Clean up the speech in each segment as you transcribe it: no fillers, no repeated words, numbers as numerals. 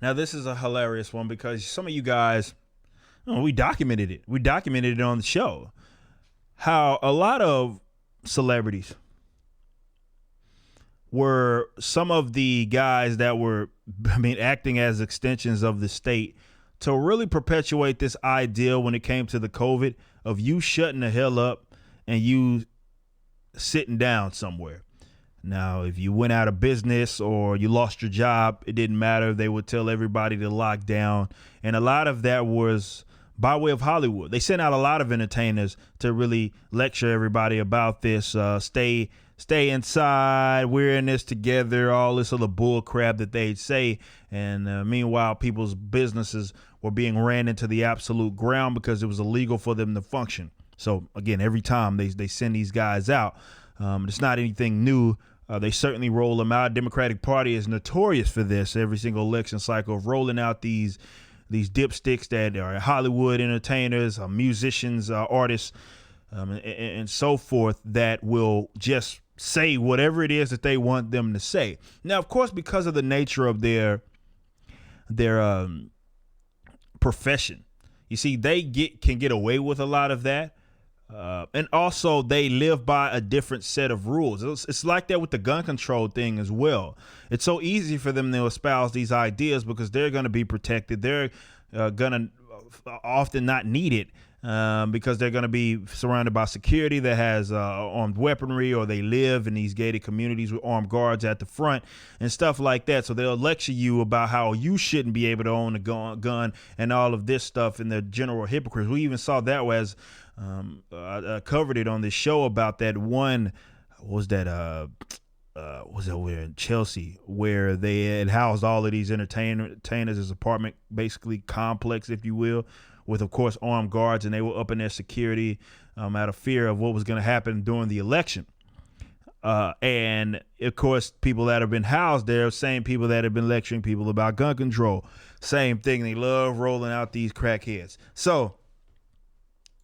Now, this is a hilarious one because some of you guys, we documented it. We documented it on the show. How a lot of celebrities were some of the guys that were, acting as extensions of the state to really perpetuate this ideal when it came to the COVID of you shutting the hell up and you sitting down somewhere. Now, if you went out of business or you lost your job, it didn't matter. They would tell everybody to lock down. And a lot of that was by way of Hollywood. They sent out a lot of entertainers to really lecture everybody about this. Stay inside. We're in this together. All this other bull crap that they'd say. And meanwhile, people's businesses were being ran into the absolute ground because it was illegal for them to function. So, again, every time they send these guys out, it's not anything new. They certainly roll them out. Democratic Party is notorious for this every single election cycle of rolling out these dipsticks that are Hollywood entertainers, musicians, artists, and so forth that will just say whatever it is that they want them to say. Now, of course, because of the nature of their profession, you see, they can get away with a lot of that. And also they live by a different set of rules. It's like that with the gun control thing as well. It's so easy for them to espouse these ideas because they're going to be protected. They're going to often not need it because they're going to be surrounded by security that has armed weaponry, or they live in these gated communities with armed guards at the front and stuff like that. So they'll lecture you about how you shouldn't be able to own a gun and all of this stuff, and they're general hypocrites. We even saw that as I covered it on this show about that one. Was that over in Chelsea where they had housed all of these entertainers, this apartment basically complex, if you will, with of course armed guards, and they were up in their security out of fear of what was going to happen during the election. And of course, people that have been housed there, same people that have been lecturing people about gun control, same thing. They love rolling out these crackheads. So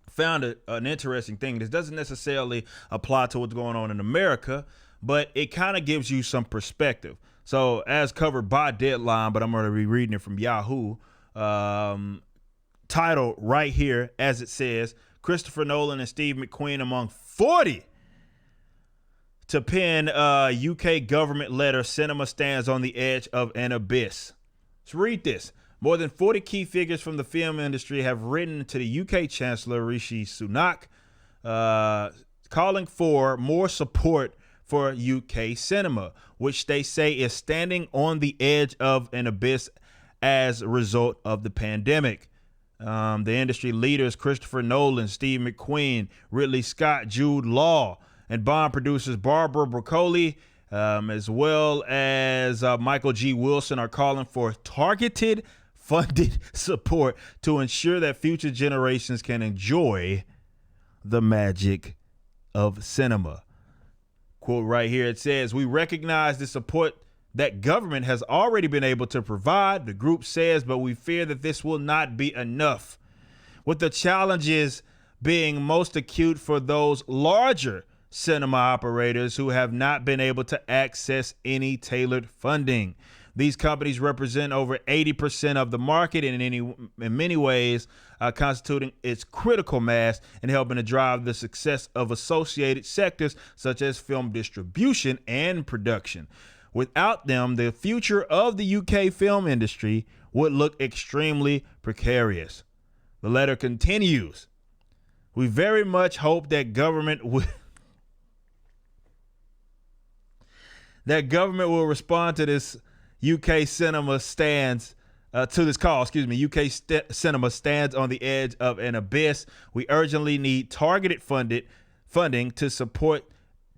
found an interesting thing. This doesn't necessarily apply to what's going on in America, but it kind of gives you some perspective. So as covered by Deadline, but I'm going to be reading it from Yahoo, title right here, as it says, Christopher Nolan and Steve McQueen among 40 to pen UK government letter, cinema stands on the edge of an abyss. Let's read this. More than 40 key figures from the film industry have written to the UK Chancellor Rishi Sunak, calling for more support for UK cinema, which they say is standing on the edge of an abyss as a result of the pandemic. The industry leaders, Christopher Nolan, Steve McQueen, Ridley Scott, Jude Law, and Bond producers Barbara Broccoli, as well as Michael G. Wilson, are calling for targeted funded support to ensure that future generations can enjoy the magic of cinema. Quote right here, it says, "We recognize the support that government has already been able to provide," the group says, "but we fear that this will not be enough, with the challenges being most acute for those larger cinema operators who have not been able to access any tailored funding. These companies represent over 80% of the market and in many ways constituting its critical mass and helping to drive the success of associated sectors such as film distribution and production. Without them, the future of the UK film industry would look extremely precarious." The letter continues, "We very much hope that government will respond to this UK cinema stands to this call. UK cinema stands on the edge of an abyss. We urgently need targeted funding to support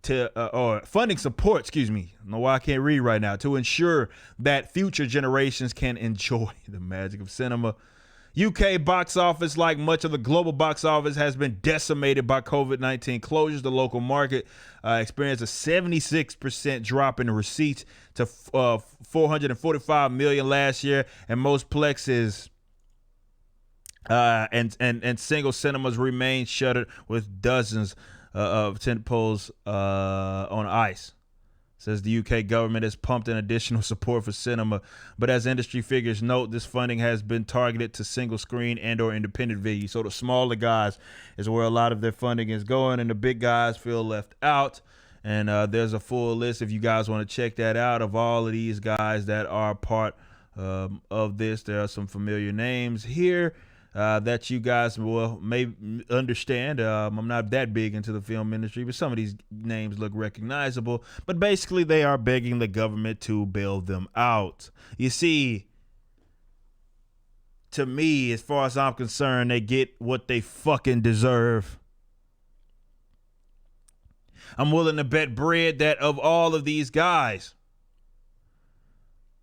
funding support. I don't know why I can't read right now, to ensure that future generations can enjoy the magic of cinema. UK box office, like much of the global box office, has been decimated by COVID-19 closures. The local market experienced a 76% drop in receipts to 445 million last year, and most plexes and single cinemas remain shuttered with dozens of tentpoles on ice. Says the UK government has pumped in additional support for cinema, but as industry figures note, this funding has been targeted to single screen and or independent venues. So the smaller guys is where a lot of their funding is going, and the big guys feel left out. And there's a full list, if you guys want to check that out, of all of these guys that are part of this. There are some familiar names here that you guys may understand. I'm not that big into the film industry, but some of these names look recognizable. But basically, they are begging the government to bail them out. You see, to me, as far as I'm concerned, they get what they fucking deserve. I'm willing to bet bread that of all of these guys,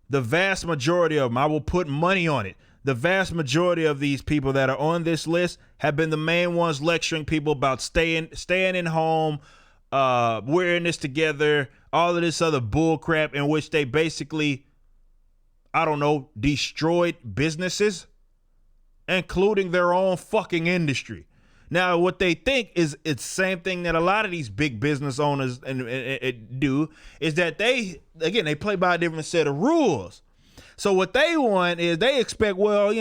the vast majority of them, I will put money on it, the vast majority of these people that are on this list have been the main ones lecturing people about staying in home, we're in this together, all of this other bull crap in which they basically, I don't know, destroyed businesses, including their own fucking industry. Now, what they think is it's the same thing that a lot of these big business owners and do, is that they play by a different set of rules. So what they want is they expect, well,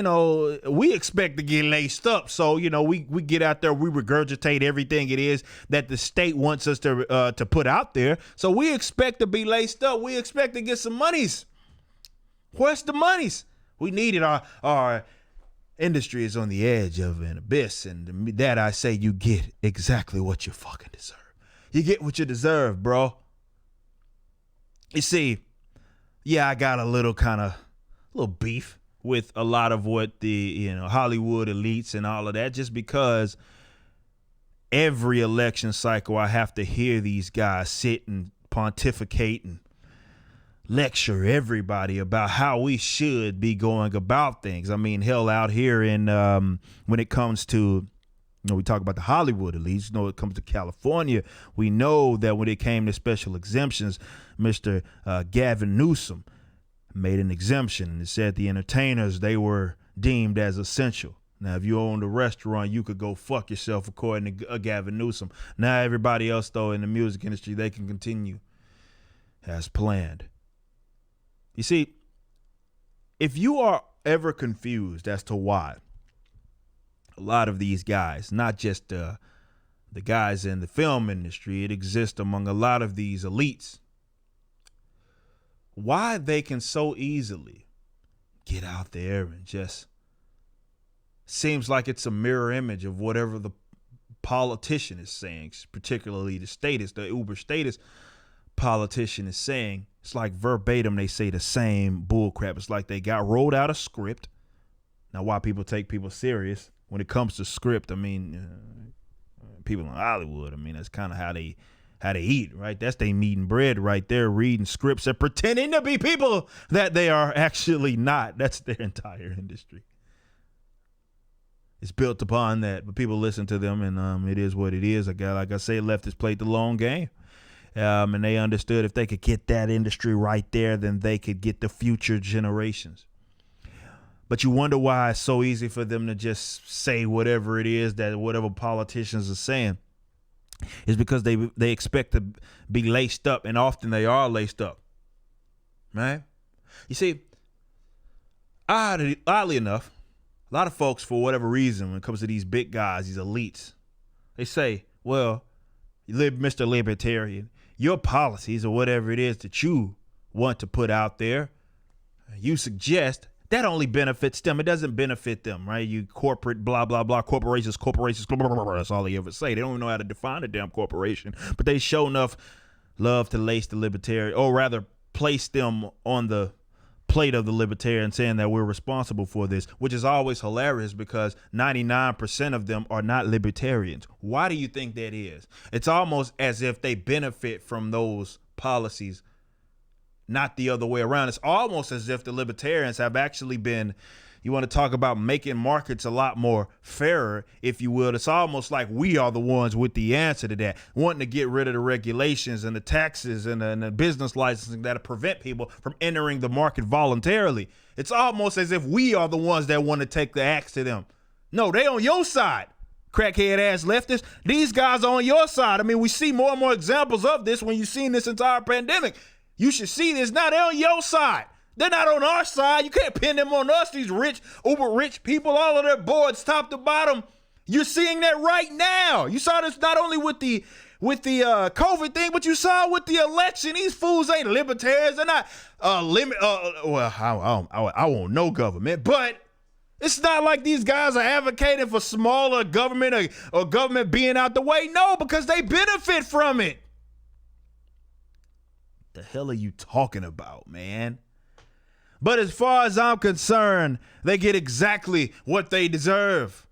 we expect to get laced up. So, we get out there, we regurgitate everything it is that the state wants us to put out there. So we expect to be laced up. We expect to get some monies. Where's the monies? We needed our industry is on the edge of an abyss, and that I say you get exactly what you fucking deserve. You get what you deserve, bro. You see, yeah, I got a little beef with a lot of what the Hollywood elites and all of that, just because every election cycle I have to hear these guys sit and pontificate and lecture everybody about how we should be going about things. I mean, hell, out here in when it comes to, we talk about the Hollywood elites, when it comes to California, we know that when it came to special exemptions, Mr. Gavin Newsom made an exemption and it said the entertainers, they were deemed as essential. Now, if you owned a restaurant, you could go fuck yourself, according to Gavin Newsom. Now, everybody else, though, in the music industry, they can continue as planned. You see, if you are ever confused as to why a lot of these guys, not just the guys in the film industry, it exists among a lot of these elites, why they can so easily get out there and just seems like it's a mirror image of whatever the politician is saying, particularly the uber statist politician is saying. It's like verbatim, they say the same bull crap. It's like they got rolled out a script. Now, why people take people serious when it comes to script, I mean, people in Hollywood, I mean, that's kind of how they eat, right? That's they meat and bread right there, reading scripts and pretending to be people that they are actually not. That's their entire industry. It's built upon that, but people listen to them, and it is what it is. Like I say, leftists played the long game. And they understood if they could get that industry right there, then they could get the future generations. But you wonder why it's so easy for them to just say whatever it is that whatever politicians are saying. Is because they expect to be laced up, and often they are laced up. Right? You see, oddly enough, a lot of folks, for whatever reason, when it comes to these big guys, these elites, they say, well, Mr. Libertarian, your policies or whatever it is that you want to put out there, you suggest that only benefits them. It doesn't benefit them, right? You corporate, blah, blah, blah, corporations, blah, blah, blah, that's all they ever say. They don't even know how to define a damn corporation, but they show enough love to lace the libertarian, or rather place them on the plate of the libertarian, saying that we're responsible for this, which is always hilarious because 99% of them are not libertarians. Why do you think that is? It's almost as if they benefit from those policies, not the other way around. It's almost as if the libertarians have actually been, you want to talk about making markets a lot more fairer, if you will. It's almost like we are the ones with the answer to that, wanting to get rid of the regulations and the taxes and the business licensing that prevent people from entering the market voluntarily. It's almost as if we are the ones that want to take the axe to them. No, they on your side. crackhead ass leftists. These guys are on your side. I mean, we see more and more examples of this when you've seen this entire pandemic. You should see this. Now they're on your side. They're not on our side. You can't pin them on us, these rich, uber rich people, all of their boards, top to bottom. You're seeing that right now. You saw this not only with the COVID thing, but you saw with the election. These fools ain't libertarians. They're not I won't know government, but it's not like these guys are advocating for smaller government or government being out the way. No, because they benefit from it. The hell are you talking about, man? But as far as I'm concerned, they get exactly what they deserve.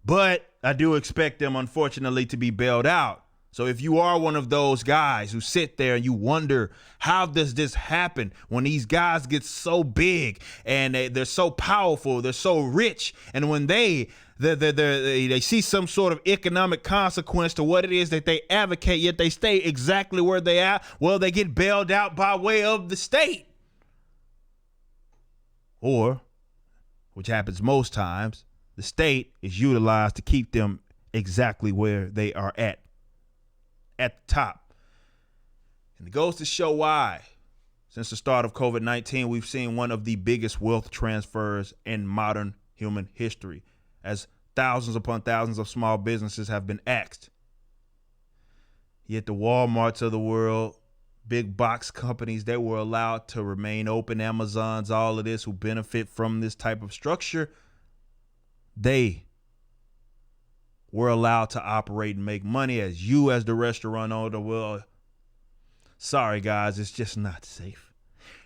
But I do expect them, unfortunately, to be bailed out. So if you are one of those guys who sit there and you wonder, how does this happen when these guys get so big and they're so powerful, they're so rich, and when they see some sort of economic consequence to what it is that they advocate, yet they stay exactly where they are, well, they get bailed out by way of the state. Or, which happens most times, the state is utilized to keep them exactly where they are at the top. And it goes to show why, since the start of COVID-19, we've seen one of the biggest wealth transfers in modern human history, as thousands upon thousands of small businesses have been axed. Yet the Walmarts of the world, big box companies, they were allowed to remain open. Amazons, all of this, who benefit from this type of structure, they were allowed to operate and make money. As you, as the restaurant owner, well, sorry guys, it's just not safe.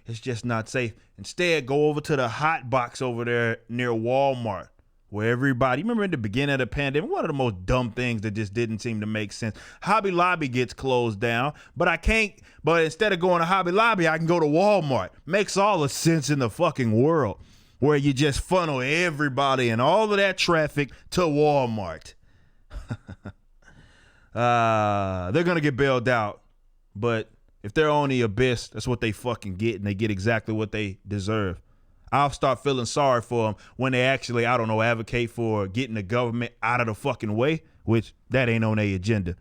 It's just not safe. Instead, go over to the hot box over there near Walmart, where everybody, remember in the beginning of the pandemic, one of the most dumb things that just didn't seem to make sense. Hobby Lobby gets closed down, but instead of going to Hobby Lobby, I can go to Walmart. Makes all the sense in the fucking world, where you just funnel everybody and all of that traffic to Walmart. They're going to get bailed out, but if they're on the abyss, that's what they fucking get, and they get exactly what they deserve. I'll start feeling sorry for them when they actually, advocate for getting the government out of the fucking way, which that ain't on their agenda.